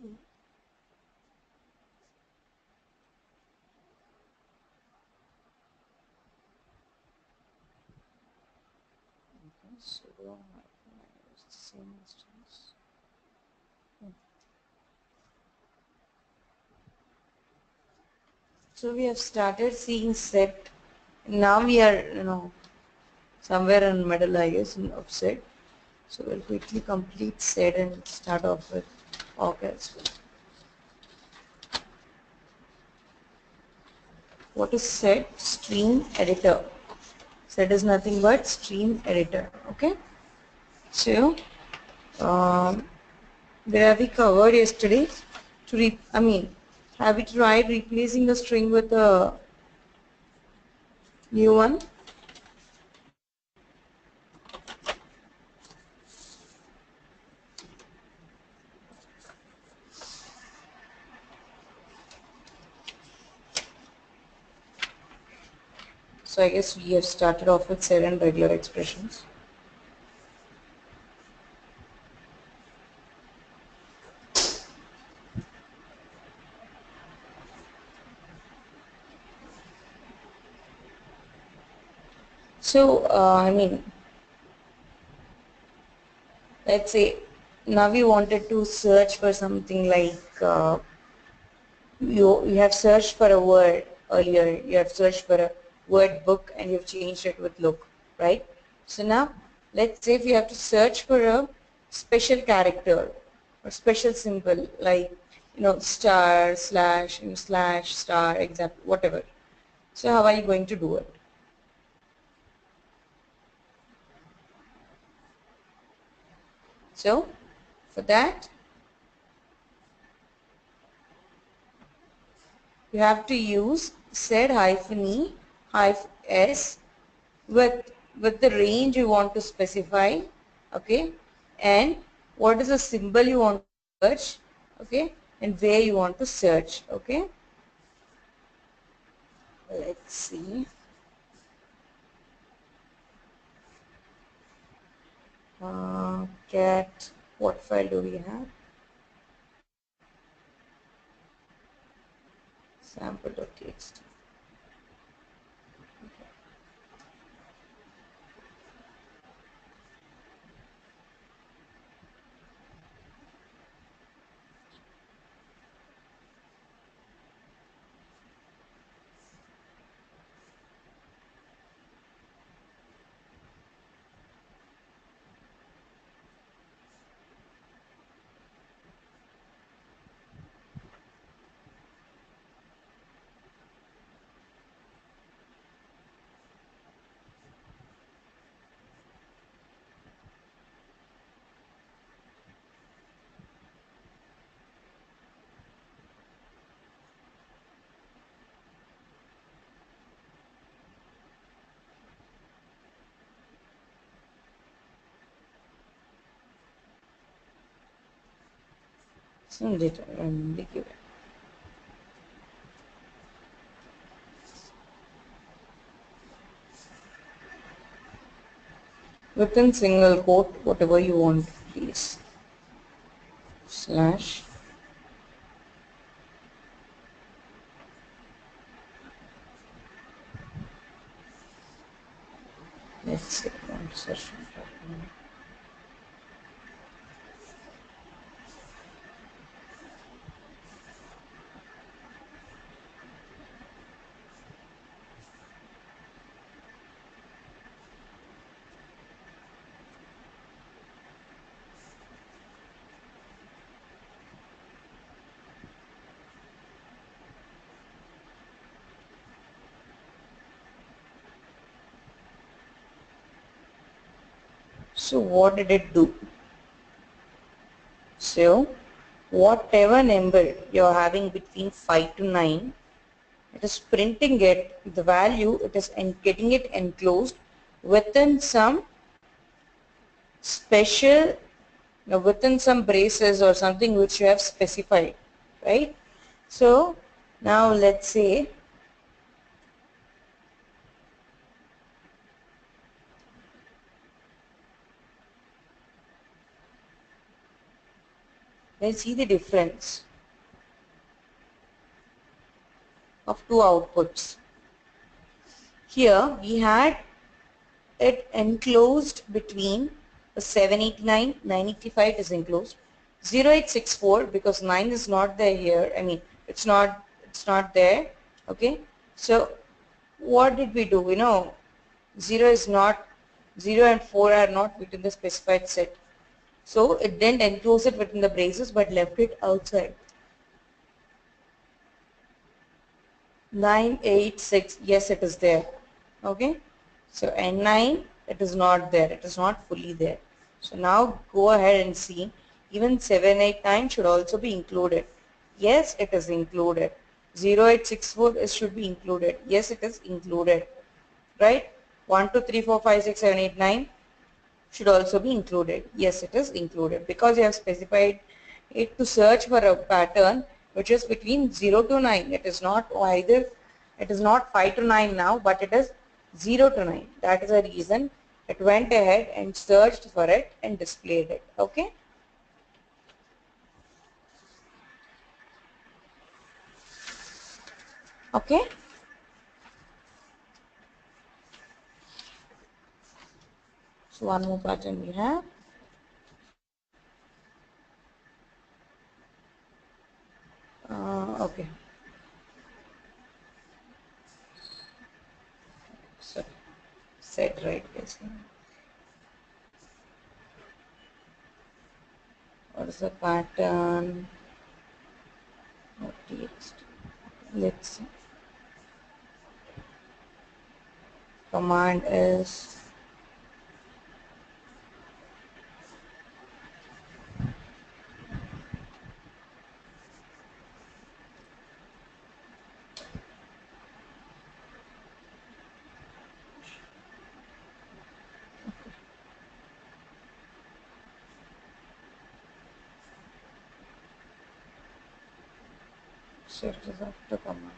Sudo use the same instance. So we have started seeing set. Now we are, somewhere in middle, I guess, of set. So we'll quickly complete set and start off with awk as well. What is set? Stream editor. Set is nothing but stream editor. Okay. So where have we covered yesterday? Have we tried replacing a string with a new one? So I guess we have started off with set and regular expressions. So let's say now we wanted to search for something like you have searched for a word earlier, you have searched for a word book and you've changed it with look, right? So now let's say if you have to search for a special character or special symbol like star, slash, slash, star, example, whatever. So how are you going to do it? So for that you have to use sed -e -s with the range you want to specify, okay, and what is the symbol you want to search, okay, and where you want to search, okay. Let's see. Cat, what file do we have? Sample.txt. Some data randomly given. Within single quote, whatever you want, please. Slash. Let's see. One session. So what did it do? So whatever number you're having between 5 to 9, it is printing it, the value, it is getting it enclosed within some special, within some braces or something which you have specified, right? So now let's say Let's see the difference of two outputs. Here we had it enclosed between a 789, 985 is enclosed, 0864 because 9 is not there here. I mean, it's not there. Okay. So what did we do? 0 is not, 0 and 4 are not within the specified set. So it didn't enclose it within the braces but left it outside. 986, yes, it is there. Okay. So N9, it is not there. It is not fully there. So now go ahead and see. Even 789 should also be included. Yes, it is included. 0864 should be included. Yes, it is included. Right? 1, 2, 3, 4, 5, 6, 7, 8, 9 should also be included. Yes, it is included because you have specified it to search for a pattern which is between 0 to 9. It is not either, it is not 5 to 9 now, but it is 0 to 9. That is the reason it went ahead and searched for it and displayed it. Okay. Okay. So one more pattern we have. Okay. So set right basically. What is the pattern? Let's see. Command is set is after command.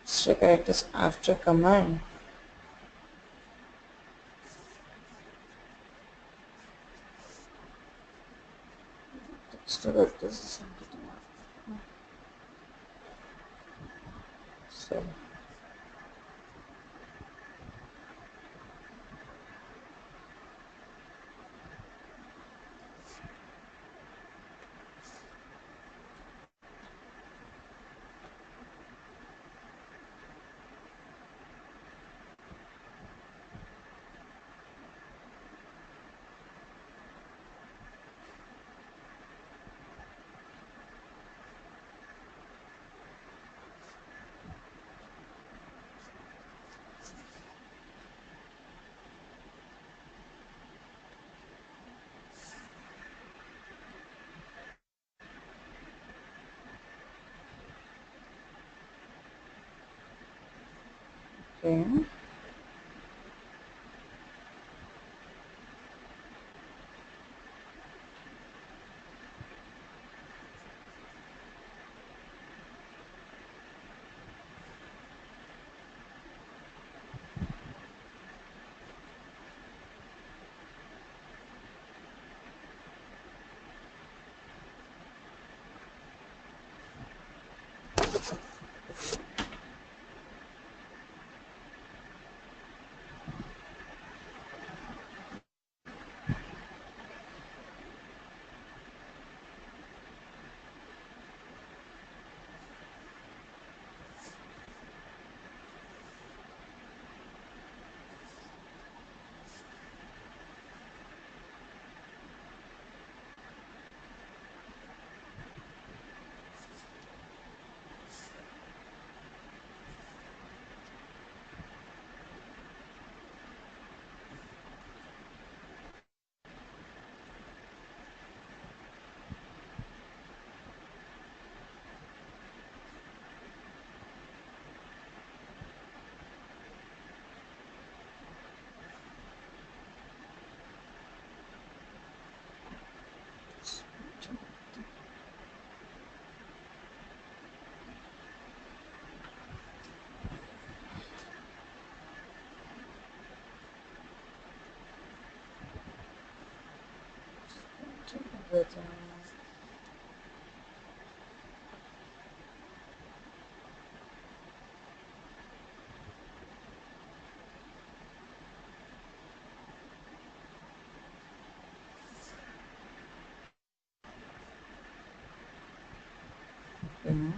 So correct is after command. So correct is so okay. with okay. Okay.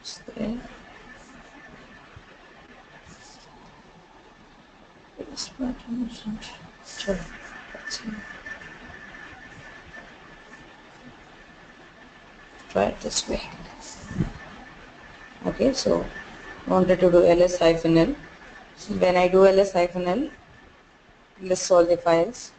Stay. This button is not. Sure. Let's see. Try it this way. Okay, so wanted to do ls hyphen l. So when I do ls hyphen l, list all the files.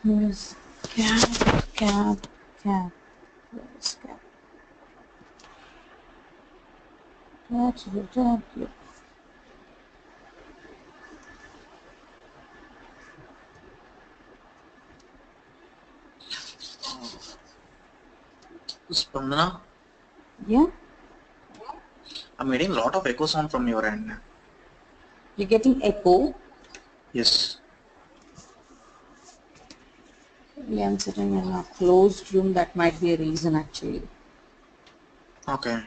Yes. Cap. Yes, cap. That's the cap. Spandana, Yeah. I'm getting a lot of echo sound from your end. You're getting echo. Yes. Yeah, I'm sitting in a closed room. That might be a reason actually. Okay.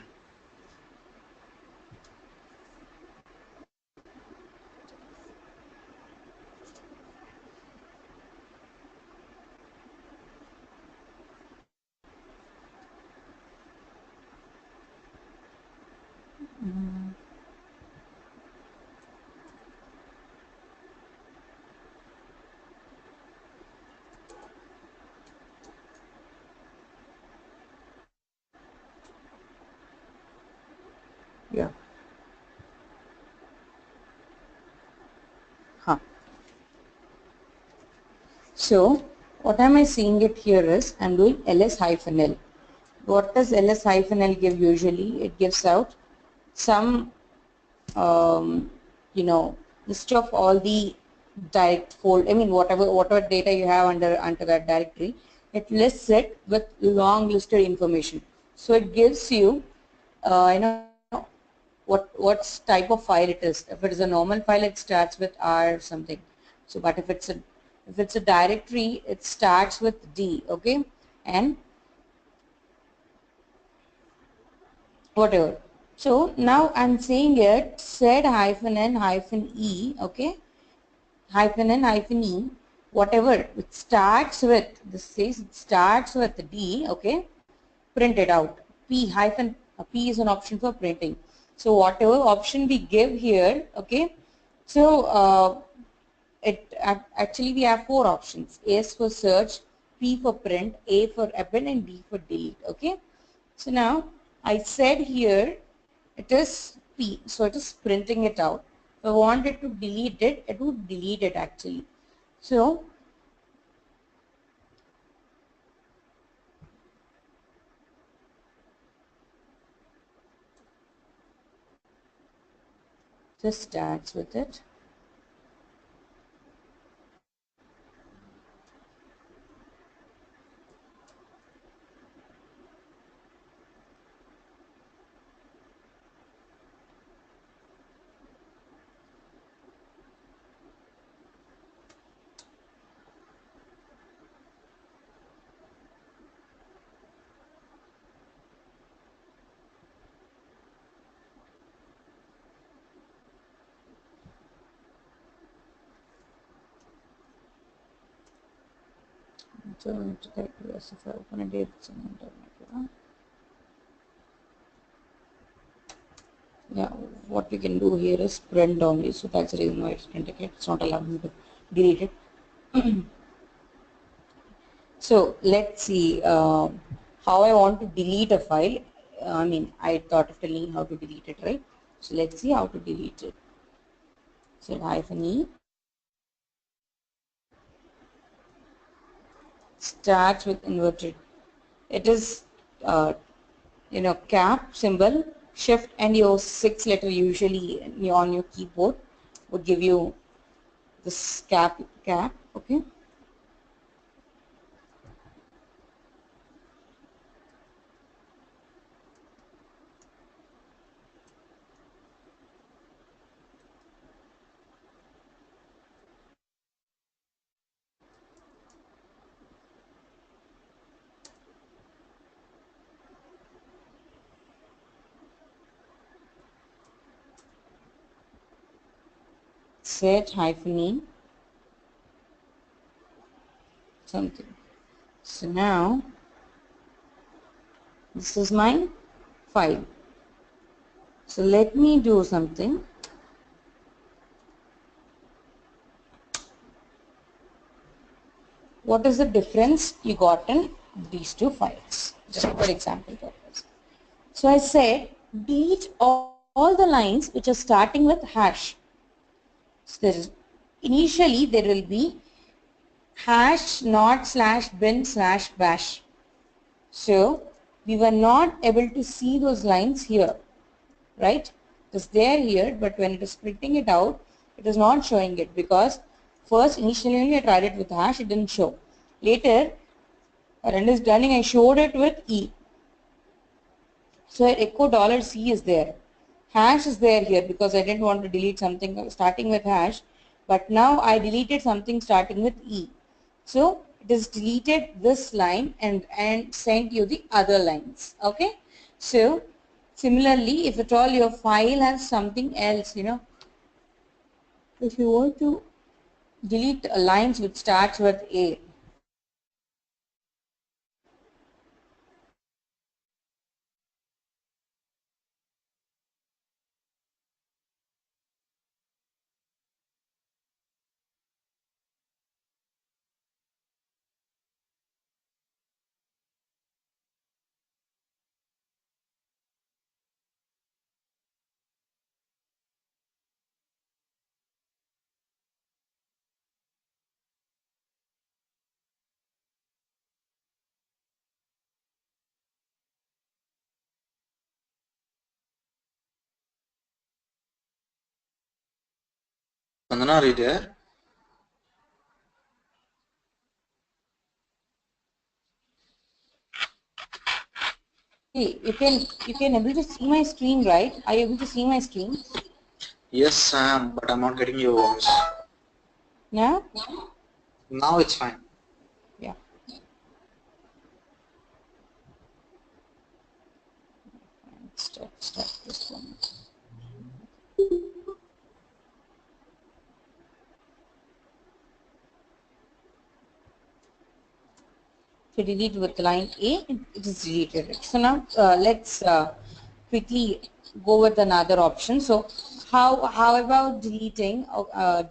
Yeah. Huh. So what am I seeing it here is I'm doing ls hyphen l. What does ls hyphen l give usually? It gives out some you know, list of all the direct fold. I mean, whatever data you have under that directory, it lists it with long listed information. So it gives you, you know, what type of file it is. If it is a normal file, it starts with R something. So, but if it's a directory, it starts with D. Okay, and whatever. So now I'm saying it sed hyphen n hyphen e, okay, hyphen n hyphen e, whatever it starts with, this says it starts with D, okay, print it out. P hyphen, P is an option for printing. So whatever option we give here, okay, so actually we have four options. S for search, P for print, A for append, and D for delete, okay. So now I said here it is P, so it is printing it out. If I wanted to delete it, it would delete it actually. So this starts with it. So I need to type yes if I open a date in internet. Yeah, what we can do here is print only, so that's the reason why it's printing it. It's not allowing me to delete it. So let's see how I want to delete a file. I mean, I thought of telling you how to delete it, right? So let's see how to delete it. So -e starts with inverted. It is cap symbol, shift and your 6-letter usually on your keyboard would give you this cap, okay. Set -e something. So now this is my file. So let me do something. What is the difference you got in these two files? Just for example purpose. So I said delete all the lines which are starting with hash. So initially there will be hash not slash bin slash bash. So we were not able to see those lines here, right? It is there here, but when it is printing it out, it is not showing it because first initially I tried it with hash, it didn't show. Later, when it is running, I showed it with E. So echo $C is there. Hash is there here because I didn't want to delete something starting with hash, but now I deleted something starting with E. So it has deleted this line and sent you the other lines. Okay. So similarly, if at all your file has something else, if you want to delete lines which starts with A, Vandana, are you there? hey, you can able to see my screen, right? Are you able to see my screen? Yes, Sam, but I'm not getting your voice. Now? Now it's fine. Yeah. Start this one. To delete with line A, it is deleted. So now let's quickly go with another option. So how about deleting a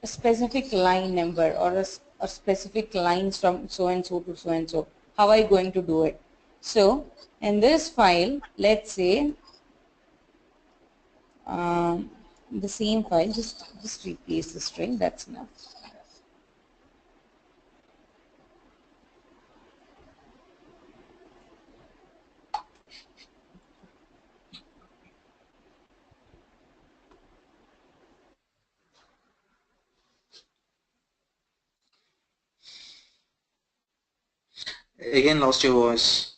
specific line number or a specific lines from so and so to so and so. How are you going to do it? So in this file, let's say the same file, just replace the string, that's enough. Again, lost your voice.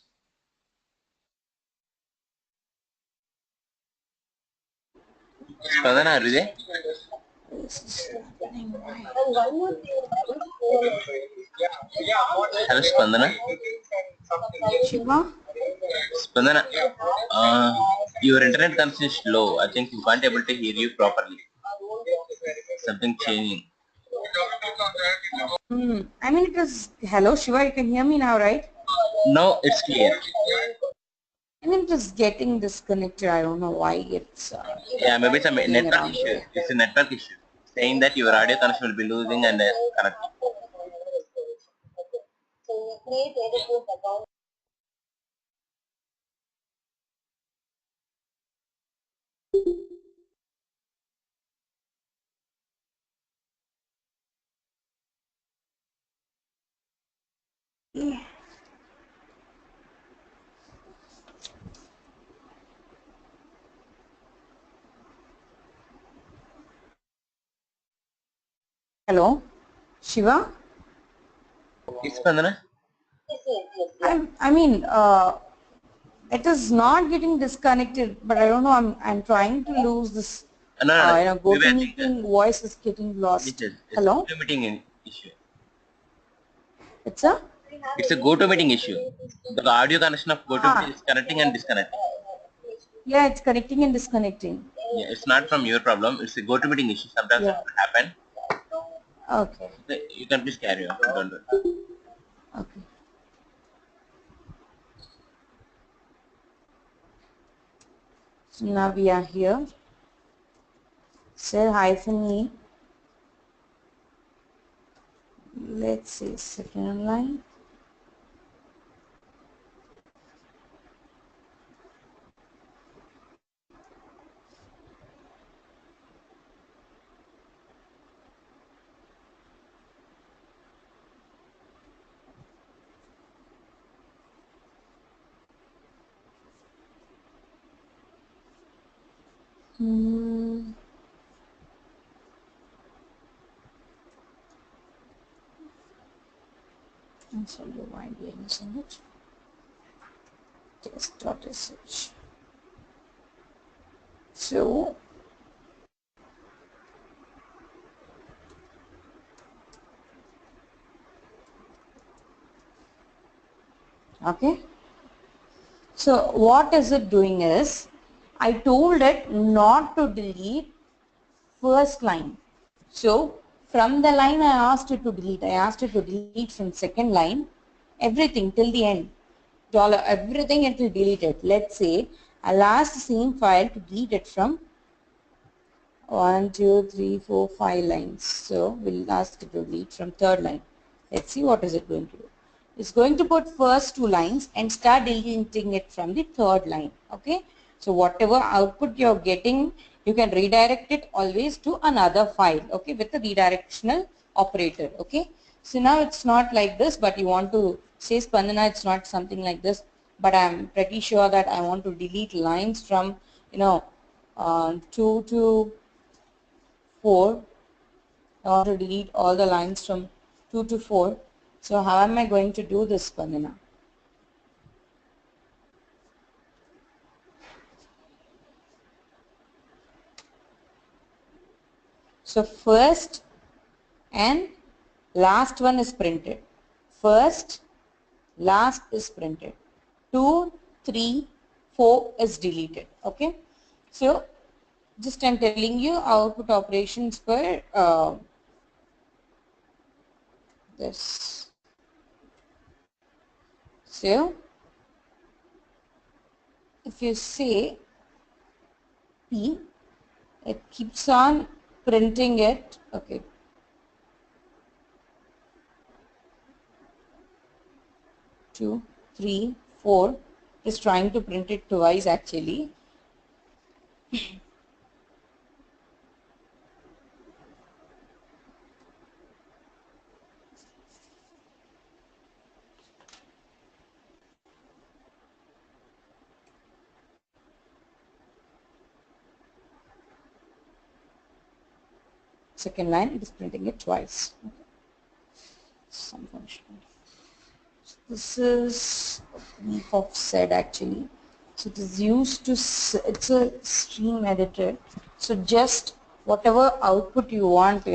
Spandana, are you there? This is happening. Why? Hello, Spandana. Shiva? Spandana, your internet connection is slow. I think you can't able to hear you properly. Something changing. I mean, it was, hello Shiva, you can hear me now, right? No, it's clear. I mean, it is getting disconnected. I don't know why it's Yeah, maybe it's a being network around issue. here. It's a network issue. Saying that your audio connection will be losing and connecting. Hello, Shiva? It's Spandana? I mean, it is not getting disconnected, but I don't know, I'm trying to lose this, No. go Maybe to I think meeting voice is getting lost. it's a Hello? meeting issue. It's a? It's a GoToMeeting issue. The audio connection of GoToMeeting Ah, is connecting and disconnecting. yeah, it's connecting and disconnecting. Yeah, it's not from your problem. It's a GoToMeeting issue. Sometimes it Yeah, will happen. okay, You can please carry on. Don't worry. okay. So now we are here. Cell hyphen E. Let's say second line. I'll tell you why we are using it. Test.sh. So okay. So what is it doing is, I told it not to delete first line. So from the line I asked it to delete. I asked it to delete from second line, everything till the end. Dollar everything it will delete it. Let's say I'll ask the same file to delete it from 1, 2, 3, 4, 5 lines. So we'll ask it to delete from third line. Let's see what is it going to do. It's going to put first 2 lines and start deleting it from the third line. Okay. So whatever output you're getting, you can redirect it always to another file. Okay. With the redirectional operator. Okay. So now it's not like this, but you want to say Spandana, it's not something like this. But I'm pretty sure that I want to delete lines from, 2 to 4. I want to delete all the lines from 2 to 4. So how am I going to do this, Spandana? So first and last one is printed. First, last is printed. 2, 3, 4 is deleted. Okay. So just I'm telling you output operations for this. So if you say P, it keeps on printing it. Okay. 2, 3, 4. It's trying to print it twice actually. Second line, it is printing it twice. Okay. Some function. This is leaf of sed actually. So it is used to, it's a stream editor. So just whatever output you want,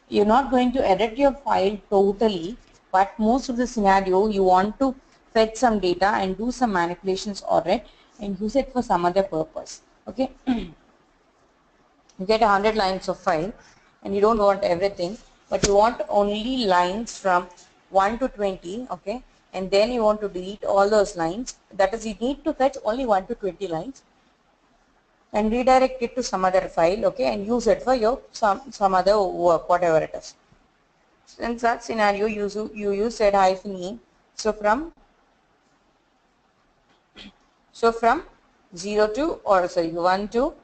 you're not going to edit your file totally, but most of the scenario you want to fetch some data and do some manipulations on it and use it for some other purpose. Okay. You get 100 lines of file and you don't want everything, but you want only lines from 1 to 20, okay, and then you want to delete all those lines. That is, you need to fetch only 1 to 20 lines and redirect it to some other file, okay, and use it for your some other work, whatever it is. So in such scenario, you use sed -e. So from 0 to, or sorry, 1 to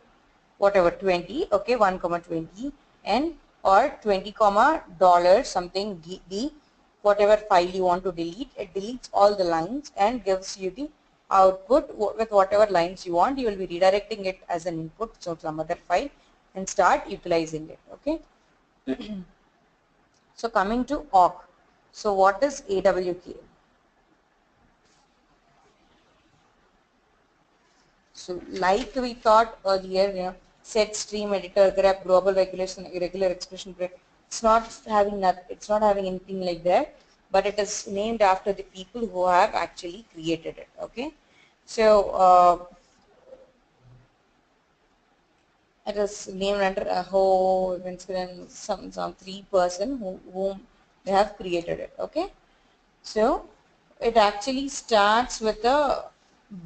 whatever 20, okay, 1 comma 20, and or 20 comma dollar something d, whatever file you want to delete. It deletes all the lines and gives you the output with whatever lines you want. You will be redirecting it as an input to some other file and start utilizing it. Okay. So coming to awk. So what is AWK? So like we thought earlier, set stream editor, grep, global regulation, irregular expression break. It's not having anything like that, but it is named after the people who have actually created it. Okay, so it is named under a whole some 3 person whom they have created it. Okay, so it actually starts with a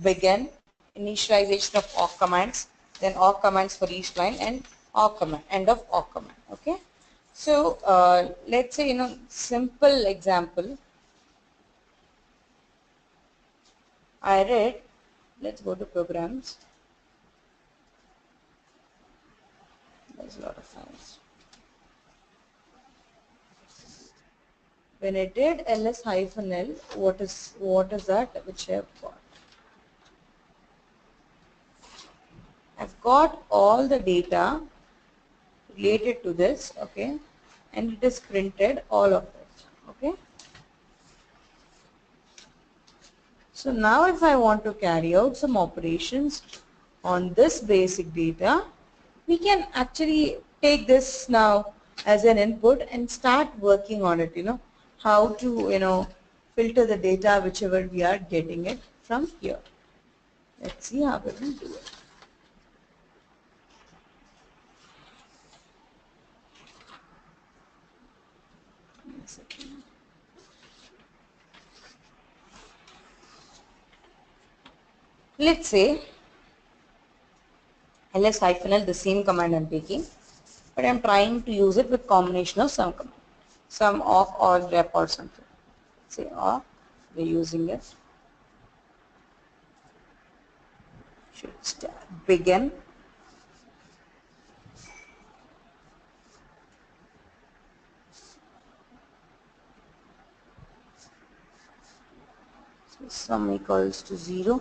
begin, initialization of awk commands, then awk commands for each line, and awk command, end of awk command. Okay. So let's say, simple example. I read, let's go to programs. There's a lot of files. When I did ls-l, what is that which I have got? I've got all the data related to this, okay, and it is printed all of it, okay. So now if I want to carry out some operations on this basic data, we can actually take this now as an input and start working on it, how to, filter the data whichever we are getting it from here. Let's see how we will do it. One second. Let's say ls-l, the same command I'm taking, but I'm trying to use it with combination of some command, some awk or grep or something. Say awk, we're using it. Should start begin. So sum equals to 0.